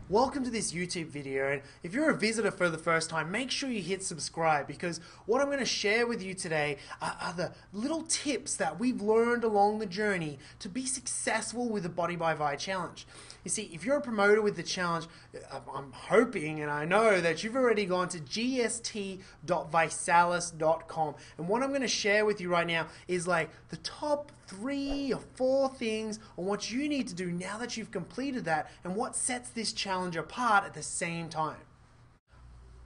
Welcome to this YouTube video, and if you're a visitor for the first time, make sure you hit subscribe because what I'm going to share with you today are the little tips that we've learned along the journey to be successful with the Body by Vi challenge. You see, if you're a promoter with the challenge, I'm hoping and I know that you've already gone to gst.visalis.com, and what I'm going to share with you right now is like the top 3 or 4 things on what you need to do now that you've completed that and what sets this challenge apart at the same time.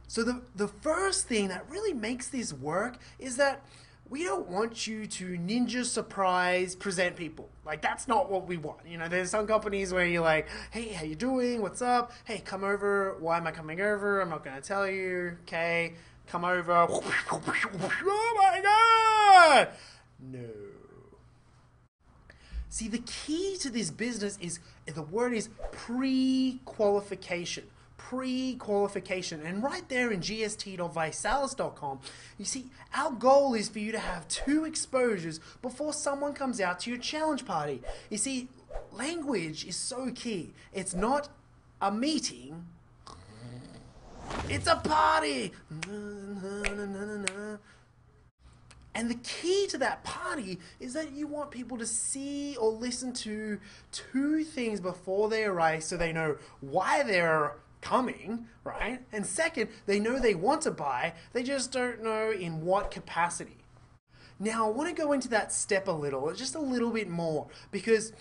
So the first thing that really makes this work is that we don't want you to ninja surprise present people. Like, that's not what we want. You know, there's some companies where you're like, hey, how you doing? What's up? Hey, come over. Why am I coming over? I'm not going to tell you. Okay, come over. Oh my God! No. See, the key to this business is, the word is pre-qualification. Pre-qualification. And right there in gst.visalis.com, you see, our goal is for you to have 2 exposures before someone comes out to your challenge party. You see, language is so key. It's not a meeting, it's a party. And the key to that party is that you want people to see or listen to 2 things before they arrive so they know why they're coming, right? And second, they know they want to buy, they just don't know in what capacity. Now, I want to go into that step a little, just a little bit more, because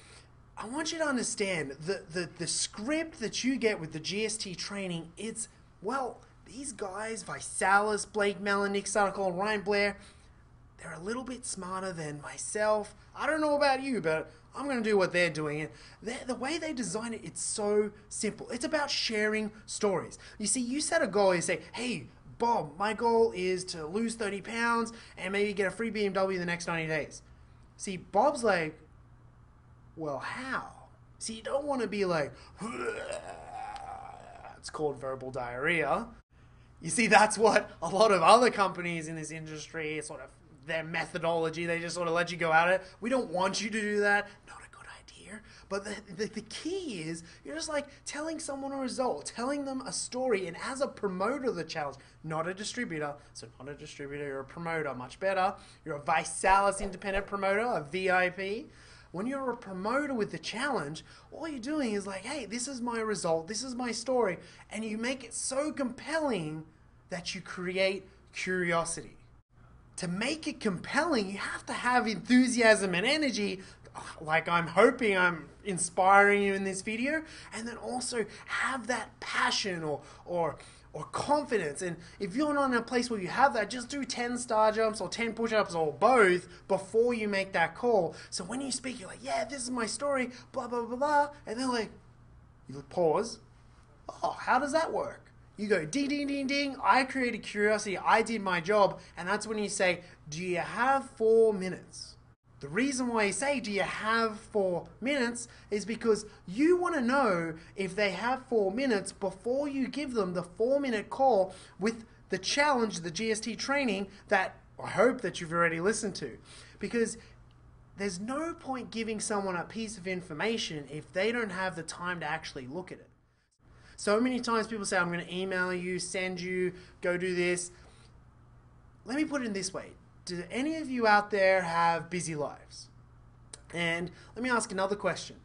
I want you to understand the script that you get with the GST training, it's, well, these guys, Visalis, Blake Mellon, Nick Sarkol, Ryan Blair, they're a little bit smarter than myself. I don't know about you, but I'm going to do what they're doing. And the way they design it, it's so simple. It's about sharing stories. You see, you set a goal, you say, hey, Bob, my goal is to lose 30 pounds and maybe get a free BMW in the next 90 days. See, Bob's like, well, how? See, you don't want to be like, it's called verbal diarrhea. You see, that's what a lot of other companies in this industry sort of, their methodology, they just sort of let you go at it. We don't want you to do that. Not a good idea. But the key is, you're just like telling someone a result, telling them a story, and as a promoter of the challenge, not a distributor, so not a distributor, you're a promoter, much better. You're a Visalis independent promoter, a VIP. When you're a promoter with the challenge, all you're doing is like, hey, this is my result, this is my story, and you make it so compelling that you create curiosity. To make it compelling, you have to have enthusiasm and energy, like I'm hoping I'm inspiring you in this video, and then also have that passion or confidence. And if you're not in a place where you have that, just do 10 star jumps or 10 push-ups or both before you make that call. So when you speak, you're like, yeah, this is my story, blah, blah, blah, blah. And then like, you pause. Oh, how does that work? You go ding, ding, ding, ding. I created curiosity. I did my job. And that's when you say, do you have 4 minutes? The reason why you say, do you have 4 minutes, is because you want to know if they have 4 minutes before you give them the 4-minute call with the challenge, the GST training that I hope that you've already listened to. Because there's no point giving someone a piece of information if they don't have the time to actually look at it. So many times people say, I'm going to email you, send you, go do this. Let me put it in this way. Do any of you out there have busy lives? And let me ask another question.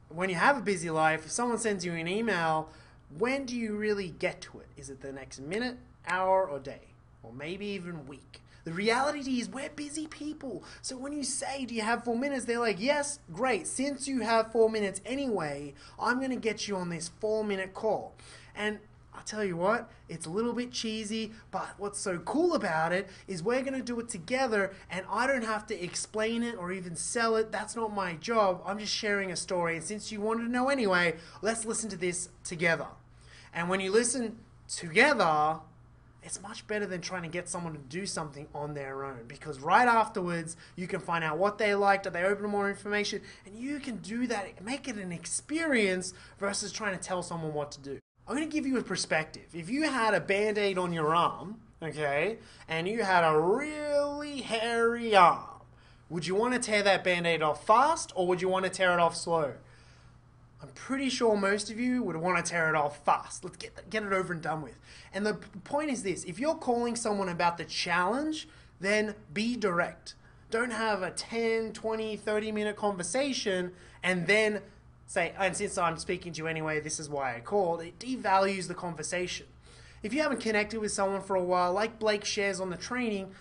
When you have a busy life, if someone sends you an email, when do you really get to it? Is it the next minute, hour, or day? Or maybe even week? The reality is we're busy people. So when you say, do you have 4 minutes? They're like, yes, great. Since you have 4 minutes anyway, I'm going to get you on this 4-minute call. And I'll tell you what, it's a little bit cheesy, but what's so cool about it is we're going to do it together and I don't have to explain it or even sell it. That's not my job. I'm just sharing a story. And since you wanted to know anyway, let's listen to this together. And when you listen together, it's much better than trying to get someone to do something on their own, because right afterwards you can find out what they liked, they open more information, and you can do that, make it an experience versus trying to tell someone what to do. I'm going to give you a perspective. If you had a band-aid on your arm, okay, and you had a really hairy arm, would you want to tear that band-aid off fast or would you want to tear it off slow? I'm pretty sure most of you would want to tear it off fast. Let's get it over and done with. And the point is this: if you're calling someone about the challenge, then be direct. Don't have a 10, 20, 30-minute conversation and then say, and since I'm speaking to you anyway, this is why I called. It devalues the conversation. If you haven't connected with someone for a while, like Blake shares on the training,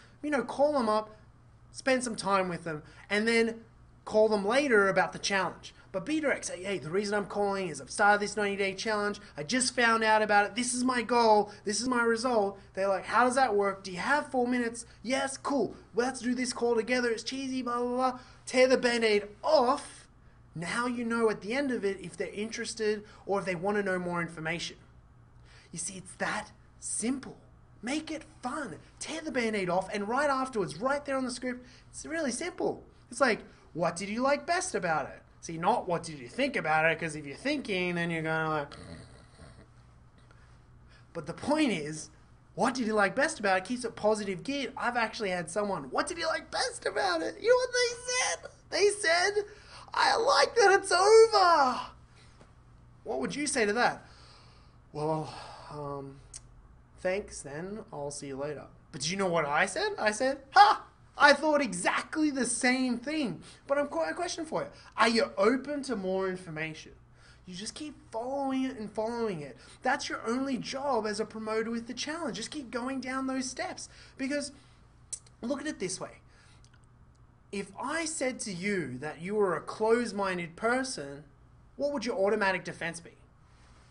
call them up, spend some time with them, and then call them later about the challenge. But be direct. Say, hey, the reason I'm calling is I've started this 90-day challenge. I just found out about it. This is my goal. This is my result. They're like, how does that work? Do you have 4 minutes? Yes, cool. Let's do this call together. It's cheesy, blah, blah, blah. Tear the Band-Aid off. Now you know at the end of it if they're interested or if they want to know more information. You see, it's that simple. Make it fun. Tear the Band-Aid off, and right afterwards, right there on the script, it's really simple. It's like, what did you like best about it? See, not what did you think about it, because if you're thinking, then you're going to like... But the point is, what did you like best about it? Keeps it positive geared. I've actually had someone, what did you like best about it? You know what they said? They said, I like that it's over. What would you say to that? Well, thanks then. I'll see you later. But do you know what I said? I said, ha! I thought exactly the same thing. But I've got a question for you. Are you open to more information? You just keep following it and following it. That's your only job as a promoter with the challenge. Just keep going down those steps. Because look at it this way. If I said to you that you were a closed-minded person, what would your automatic defense be?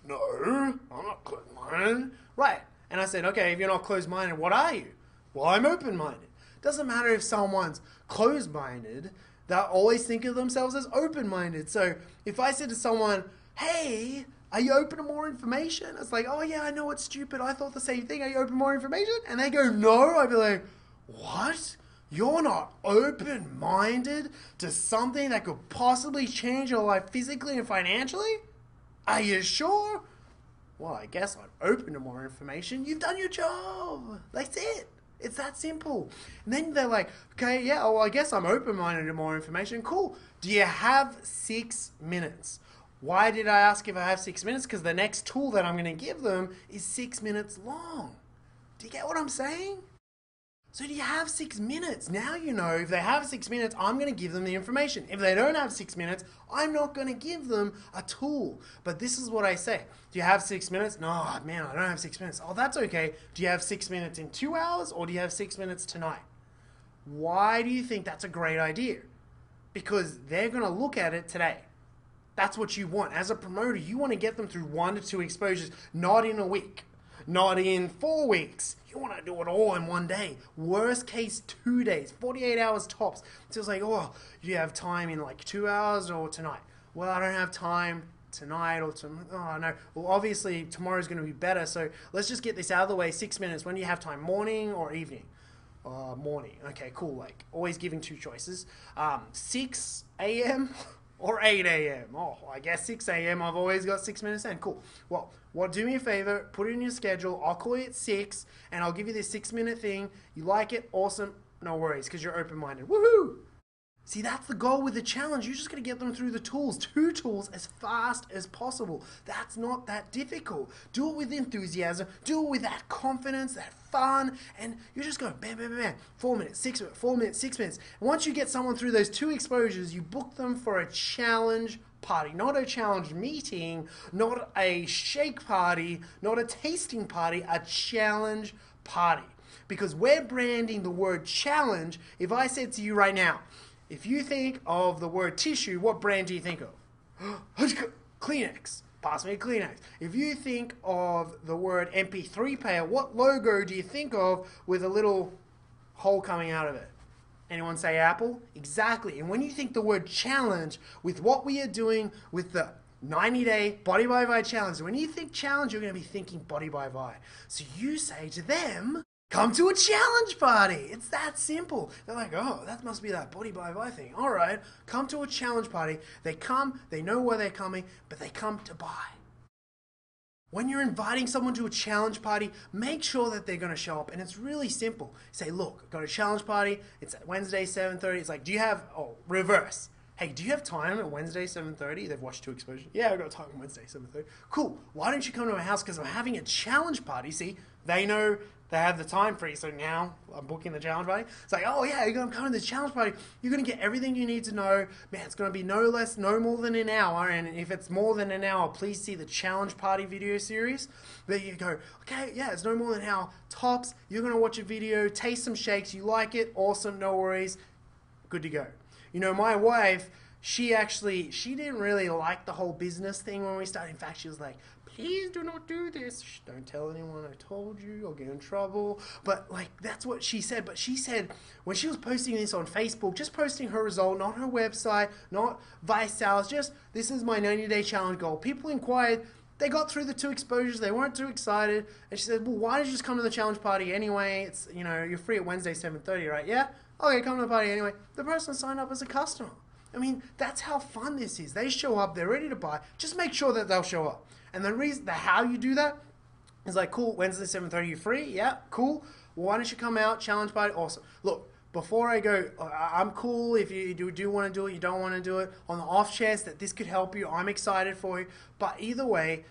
No, I'm not closed-minded. Right. And I said, okay, if you're not closed-minded, what are you? Well, I'm open-minded. Doesn't matter if someone's closed-minded, they'll always think of themselves as open-minded. So if I said to someone, hey, are you open to more information? It's like, oh yeah, I know it's stupid. I thought the same thing. Are you open to more information? And they go, no. I'd be like, what? You're not open-minded to something that could possibly change your life physically and financially? Are you sure? Well, I guess I'm open to more information. You've done your job. That's it. It's that simple. And then they're like, okay, yeah, well, I guess I'm open-minded to more information. Cool. Do you have 6 minutes? Why did I ask if I have 6 minutes? Because the next tool that I'm going to give them is 6 minutes long. Do you get what I'm saying? So do you have 6 minutes? Now you know if they have 6 minutes, I'm going to give them the information. If they don't have 6 minutes, I'm not going to give them a tool. But this is what I say. Do you have 6 minutes? No, man, I don't have 6 minutes. Oh, that's okay. Do you have 6 minutes in 2 hours or do you have 6 minutes tonight? Why do you think that's a great idea? Because they're going to look at it today. That's what you want. As a promoter, you want to get them through 1 to 2 exposures, not in a week, not in 4 weeks. You want to do it all in 1 day. Worst case, 2 days, 48 hours tops. So it's like, oh, do you have time in like 2 hours or tonight? Well, I don't have time tonight or tomorrow. Oh, no. Well, obviously, tomorrow's going to be better. So let's just get this out of the way. 6 minutes. When do you have time? Morning or evening? Morning. Okay, cool. Like, always giving 2 choices. 6 a.m. or 8 a.m. Oh, I guess 6 a.m. I've always got 6 minutes in. Cool. Well, do me a favor. Put it in your schedule. I'll call you at 6, and I'll give you this 6-minute thing. You like it? Awesome. No worries, because you're open-minded. Woohoo! See, that's the goal with the challenge. You're just going to get them through the tools. 2 tools as fast as possible. That's not that difficult. Do it with enthusiasm. Do it with that confidence, that fun, and you're just going bam, bam, bam, bam. 4 minutes, 6 minutes, 4 minutes, 6 minutes. And once you get someone through those 2 exposures, you book them for a challenge party. Not a challenge meeting, not a shake party, not a tasting party, a challenge party. Because we're branding the word challenge. If I said to you right now, if you think of the word tissue, what brand do you think of? Kleenex. Pass me a Kleenex. If you think of the word MP3 player, what logo do you think of with a little hole coming out of it? Anyone say Apple? Exactly. And when you think the word challenge, with what we are doing with the 90-day Body by Vi challenge, when you think challenge, you're going to be thinking Body by Vi. So you say to them, come to a challenge party. It's that simple. They're like, oh, that must be that Body by Vi thing. All right, come to a challenge party. They come, they know where they're coming, but they come to buy. When you're inviting someone to a challenge party, make sure that they're going to show up. And it's really simple. Say, look, got a challenge party. It's at Wednesday, 7:30. It's like, do you have, reverse. Hey, do you have time at Wednesday, 7:30? They've watched 2 exposures. Yeah, I've got time on Wednesday, 7:30. Cool. Why don't you come to my house? Because I'm having a challenge party. See, they know they have the time free, so now I'm booking the challenge party. It's like, oh yeah, you're going to come to the challenge party. You're going to get everything you need to know. Man, it's going to be no more than an hour. And if it's more than an hour, please see the challenge party video series. There you go. Okay, yeah, it's no more than an hour. Tops, you're going to watch a video, taste some shakes. You like it? Awesome, no worries. Good to go. You know, my wife, she didn't really like the whole business thing when we started. In fact, she was like, please do not do this. Shh, don't tell anyone I told you. I'll get in trouble. But, like, that's what she said. But she said when she was posting this on Facebook, just posting her result, not her website, not Vice Sales, just this is my 90-day challenge goal. People inquired. They got through the 2 exposures. They weren't too excited. And she said, well, why did you just come to the challenge party anyway? It's, you know, you're free at Wednesday, 7:30, right? Yeah? Okay, come to the party anyway. The person signed up as a customer. I mean, that's how fun this is. They show up, they're ready to buy. Just make sure that they'll show up. And the how you do that is like, cool, Wednesday, 7:30, you free? Yeah, cool. Well, why don't you come out, challenge party? Awesome. Look, before I go, I'm cool if you do want to do it, you don't want to do it. On the off chance that this could help you, I'm excited for you. But either way,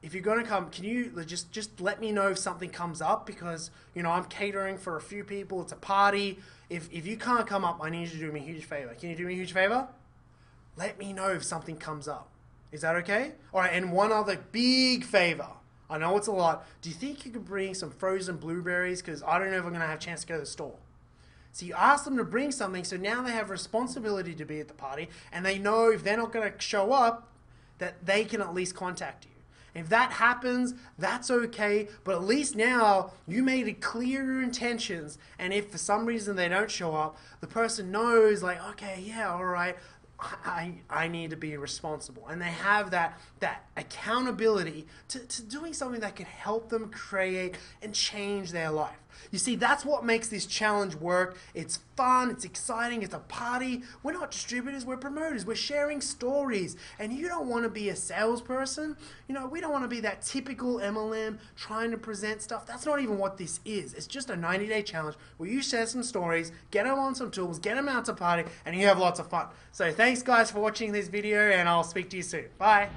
if you're going to come, can you just let me know if something comes up? Because, you know, I'm catering for a few people. It's a party. If you can't come up, I need you to do me a huge favor. Can you do me a huge favor? Let me know if something comes up. Is that okay? All right, and one other big favor. I know it's a lot. Do you think you could bring some frozen blueberries? Because I don't know if I'm going to have a chance to go to the store. So you ask them to bring something, so now they have responsibility to be at the party, and they know if they're not going to show up, that they can at least contact you. If that happens, that's okay, but at least now you made it clear your intentions, and if for some reason they don't show up, the person knows, like, okay, yeah, all right, I need to be responsible. And they have that accountability to doing something that can help them create and change their life. You see, that's what makes this challenge work. It's fun, it's exciting, it's a party. We're not distributors, we're promoters. We're sharing stories. And you don't want to be a salesperson. You know, we don't want to be that typical MLM trying to present stuff. That's not even what this is. It's just a 90-day challenge where you share some stories, get them on some tools, get them out to party, and you have lots of fun. So thanks guys for watching this video, and I'll speak to you soon. Bye.